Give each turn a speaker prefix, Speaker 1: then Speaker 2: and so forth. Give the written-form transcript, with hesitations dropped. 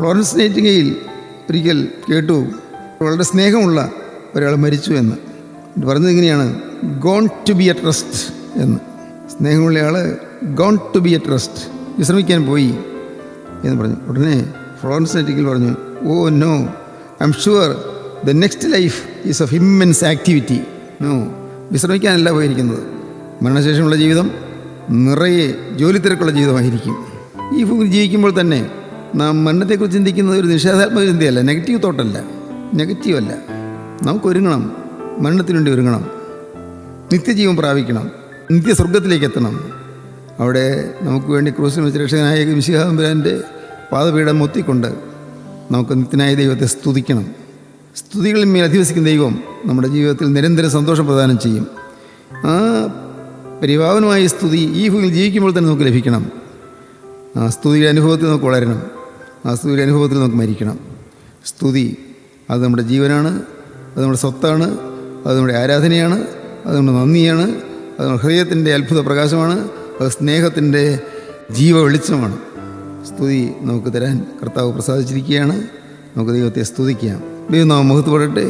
Speaker 1: Florence Nightingale ഒരിക്കൽ കേട്ടു വളരെ സ്നേഹമുള്ള ഒരാൾ മരിച്ചു എന്ന്. പറഞ്ഞത് ഇങ്ങനെയാണ്, gone to be at rest എന്ന്. സ്നേഹമുള്ള ആൾ gone to be at rest, വിശ്രമിക്കാൻ പോയി എന്ന് പറഞ്ഞു. ഉടനെ ഫ്ലോറൻസ് നൈറ്റിംഗേൽ പറഞ്ഞു, oh no, I am sure the next life is of immense activity. No, വിശ്രമിക്കാനല്ല പോയിരിക്കുന്നത്. മരണശേഷമുള്ള ജീവിതം നിറയെ ജോലി തിരക്കുള്ള ജീവിതമായിരിക്കും. ഈ ഭൂമിയിൽ ജീവിക്കുമ്പോൾ തന്നെ നാം മരണത്തെക്കുറിച്ച് ചിന്തിക്കുന്നത് ഒരു നിഷേധാത്മക ചിന്തയല്ല, നെഗറ്റീവ് തോട്ടല്ല, നെഗറ്റീവല്ല. നമുക്കൊരുങ്ങണം, മരണത്തിന് വേണ്ടി ഒരുങ്ങണം, നിത്യജീവൻ പ്രാപിക്കണം, നിത്യസ്വർഗത്തിലേക്ക് എത്തണം. അവിടെ നമുക്ക് വേണ്ടി ക്രൂശിൽ വെച്ച് രക്ഷകനായ മിശിഹാ തമ്പുരാൻ്റെ പാദപീഠം മുത്തിക്കൊണ്ട് നമുക്ക് നിത്യനായ ദൈവത്തെ സ്തുതിക്കണം. സ്തുതികളിൽ മേൽ അധിവസിക്കുന്ന ദൈവം നമ്മുടെ ജീവിതത്തിൽ നിരന്തരം സന്തോഷം പ്രദാനം ചെയ്യും. ആ പരിഭാവനമായ സ്തുതി ഈ ഭൂമിയിൽ ജീവിക്കുമ്പോൾ തന്നെ നമുക്ക് ലഭിക്കണം. ആ സ്തുതിയുടെ അനുഭവത്തിൽ നമുക്ക് വളരണം, ആ സ്തുതിയുടെ അനുഭവത്തിൽ നമുക്ക് മരിക്കണം. സ്തുതി അത് നമ്മുടെ ജീവനാണ്, അത് നമ്മുടെ സ്വത്താണ്, അത് നമ്മുടെ ആരാധനയാണ്, അത് നമ്മുടെ നന്ദിയാണ്, അത് നമ്മുടെ ഹൃദയത്തിൻ്റെ അത്ഭുത പ്രകാശമാണ്, അത് സ്നേഹത്തിൻ്റെ ജീവ വെളിച്ചമാണ്. സ്തുതി നമുക്ക് തരാൻ കർത്താവ് പ്രസാദിച്ചിരിക്കുകയാണ്. നമുക്ക് ദൈവത്തെ സ്തുതിക്കാം. ദൈവം നാം മഹത്വപ്പെടട്ടെ.